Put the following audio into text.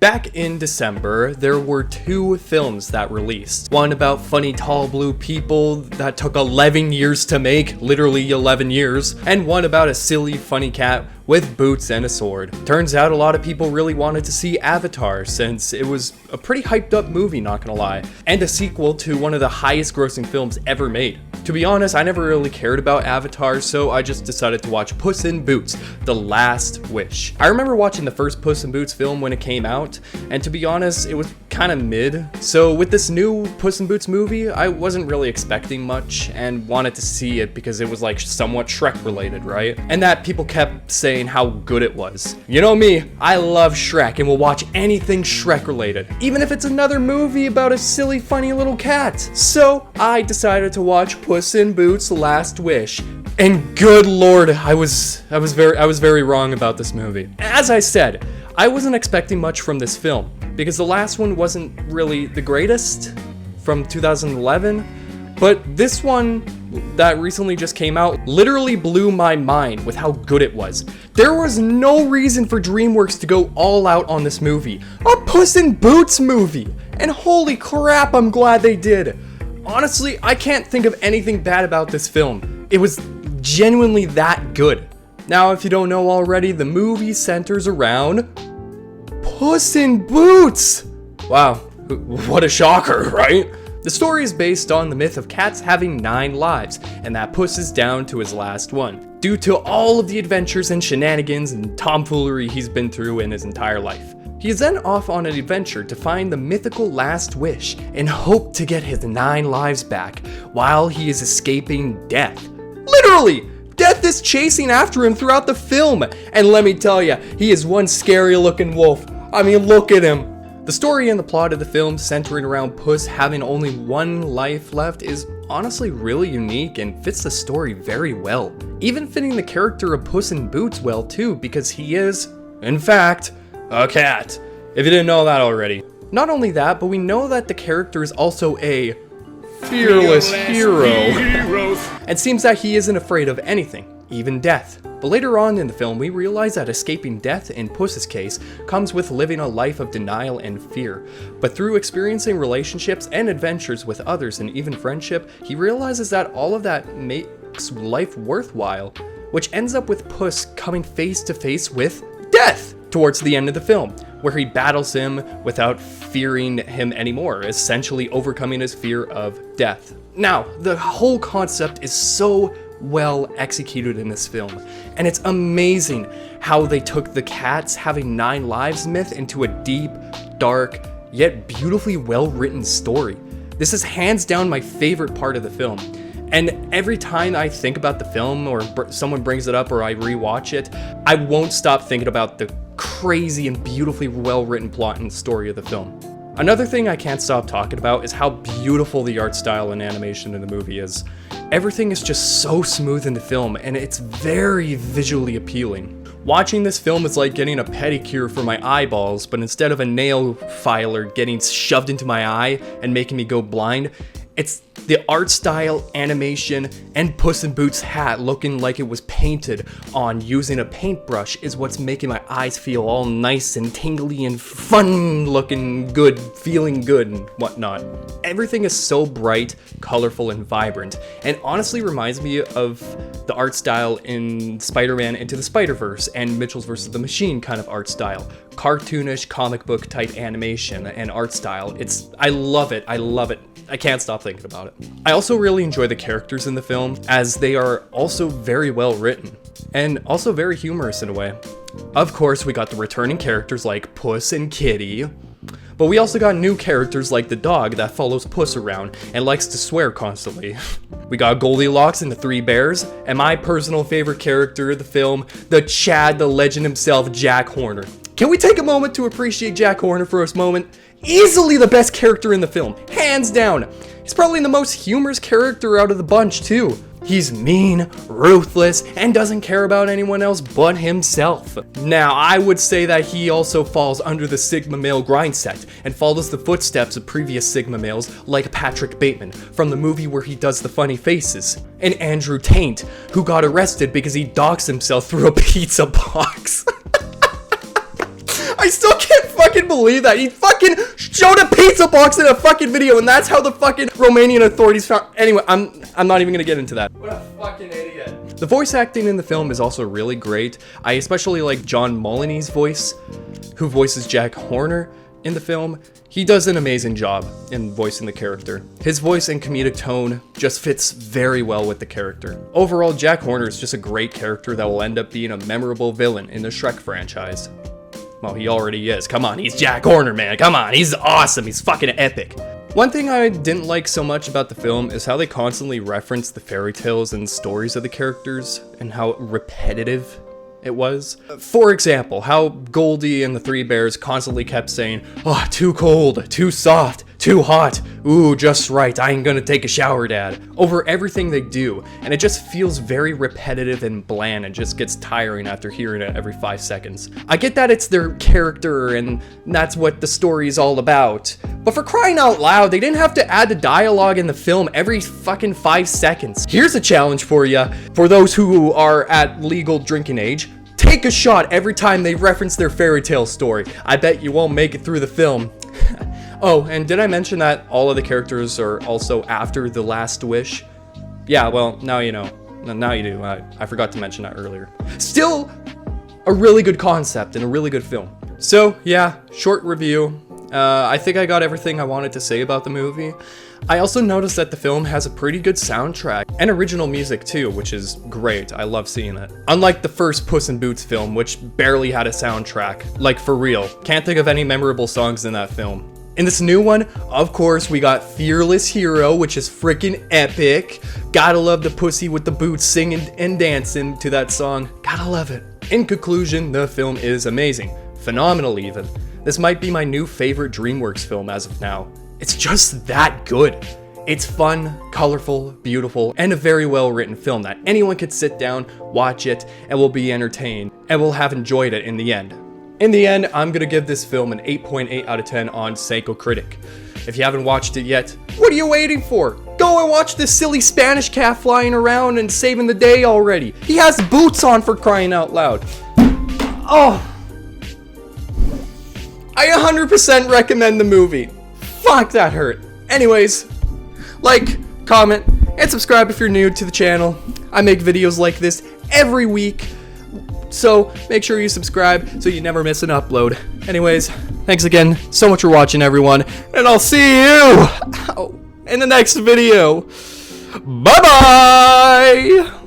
Back in December, there were 2 films that released. One about funny tall blue people that took 11 years to make, literally 11 years, and one about a silly funny cat with boots and a sword. Turns out a lot of people really wanted to see Avatar since it was a pretty hyped up movie, not gonna lie, and a sequel to one of the highest grossing films ever made. To be honest, I never really cared about Avatar, so I just decided to watch Puss in Boots: The Last Wish. I remember watching the first Puss in Boots film when it came out, and to be honest, it was kind of mid. So with this new Puss in Boots movie, I wasn't really expecting much and wanted to see it because it was like somewhat Shrek related, right? And that people kept saying how good it was. You know me, I love Shrek and will watch anything Shrek related, even if it's another movie about a silly funny little cat. So I decided to watch Puss in Boots: Last Wish. And good lord, I was very wrong about this movie. As I said, I wasn't expecting much from this film because the last one wasn't really the greatest from 2011, but this one that recently just came out literally blew my mind with how good it was. There was no reason for DreamWorks to go all out on this movie. A Puss in Boots movie! And holy crap, I'm glad they did. Honestly, I can't think of anything bad about this film. It was genuinely that good. Now, if you don't know already, the movie centers around Puss in Boots! Wow, what a shocker, right? The story is based on the myth of cats having 9 lives, and that Puss is down to his last one, due to all of the adventures and shenanigans and tomfoolery he's been through in his entire life. He is then off on an adventure to find the mythical last wish and hope to get his 9 lives back while he is escaping death. Literally! Death is chasing after him throughout the film, and let me tell ya, he is one scary looking wolf. I mean, look at him. The story and the plot of the film centering around Puss having only 1 life left is honestly really unique and fits the story very well. Even fitting the character of Puss in Boots well too, because he is, in fact, a cat. If you didn't know that already. Not only that, but we know that the character is also a fearless hero. And seems that he isn't afraid of anything, even death. But later on in the film, we realize that escaping death, in Puss's case, comes with living a life of denial and fear. But through experiencing relationships and adventures with others and even friendship, he realizes that all of that makes life worthwhile, which ends up with Puss coming face to face with death towards the end of the film, where he battles him without fearing him anymore, essentially overcoming his fear of death. Now, the whole concept is so well executed in this film, and it's amazing how they took the cats having 9 lives myth into a deep, dark, yet beautifully well-written story. This is hands down my favorite part of the film, and every time I think about the film or someone brings it up or I rewatch it, I won't stop thinking about the crazy and beautifully well-written plot and story of the film. Another thing I can't stop talking about is how beautiful the art style and animation in the movie is. Everything is just so smooth in the film, and it's very visually appealing. Watching this film is like getting a pedicure for my eyeballs, but instead of a nail filer getting shoved into my eye and making me go blind, it's the art style, animation, and Puss in Boots' hat looking like it was painted on using a paintbrush is what's making my eyes feel all nice and tingly and fun looking good, feeling good and whatnot. Everything is so bright, colorful, and vibrant, and honestly reminds me of the art style in Spider-Man Into the Spider-Verse and Mitchell's vs. the Machine kind of art style. Cartoonish, comic book type animation and art style. I love it. I can't stop thinking about it. I also really enjoy the characters in the film, as they are also very well written, and also very humorous in a way. Of course, we got the returning characters like Puss and Kitty, but we also got new characters like the dog that follows Puss around and likes to swear constantly. We got Goldilocks and the 3 bears, and my personal favorite character of the film, the Chad the Legend himself, Jack Horner. Can we take a moment to appreciate Jack Horner for a moment? Easily the best character in the film, hands down. He's probably the most humorous character out of the bunch too. He's mean, ruthless, and doesn't care about anyone else but himself. Now, I would say that he also falls under the Sigma male grind set and follows the footsteps of previous Sigma males like Patrick Bateman from the movie where he does the funny faces, and Andrew Taint, who got arrested because he doxed himself through a pizza box. I still can't fucking believe that. He fucking showed a pizza box in a fucking video, and that's how the fucking Romanian authorities found. Anyway, I'm not even gonna get into that. What a fucking idiot. The voice acting in the film is also really great. I especially like John Mulaney's voice, who voices Jack Horner in the film. He does an amazing job in voicing the character. His voice and comedic tone just fits very well with the character. Overall, Jack Horner is just a great character that will end up being a memorable villain in the Shrek franchise. Well, he already is. Come on, he's Jack Horner, man. Come on, he's awesome. He's fucking epic. One thing I didn't like so much about the film is how they constantly reference the fairy tales and stories of the characters and how repetitive it was. For example, how Goldie and the Three Bears constantly kept saying, "Oh, too cold, too soft, too hot, ooh, just right, I ain't gonna take a shower, Dad," over everything they do, and it just feels very repetitive and bland and just gets tiring after hearing it every 5 seconds. I get that it's their character and that's what the story is all about, but for crying out loud, they didn't have to add the dialogue in the film every fucking 5 seconds. Here's a challenge for you, for those who are at legal drinking age. Take a shot every time they reference their fairy tale story. I bet you won't make it through the film. Oh, and did I mention that all of the characters are also after the last wish? Yeah, well, now you know. Now you do. I forgot to mention that earlier. Still, a really good concept and a really good film. So, yeah, short review. I think I got everything I wanted to say about the movie. I also noticed that the film has a pretty good soundtrack and original music too, which is great. I love seeing it. Unlike the first Puss in Boots film, which barely had a soundtrack. Like, for real. Can't think of any memorable songs in that film. In this new one, of course, we got Fearless Hero, which is freaking epic. Gotta love the pussy with the boots singing and dancing to that song. Gotta love it. In conclusion, the film is amazing. Phenomenal even. This might be my new favorite DreamWorks film as of now. It's just that good. It's fun, colorful, beautiful, and a very well written film that anyone could sit down, watch it, and will be entertained, and will have enjoyed it in the end. In the end, I'm gonna give this film an 8.8 out of 10 on Sankobyte. If you haven't watched it yet, what are you waiting for? Go and watch this silly Spanish cat flying around and saving the day already. He has boots on, for crying out loud. Oh. I 100% recommend the movie. Fuck, that hurt. Anyways, like, comment, and subscribe if you're new to the channel. I make videos like this every week, so make sure you subscribe so you never miss an upload. Anyways, thanks again so much for watching, everyone, and I'll see you in the next video. Bye-bye!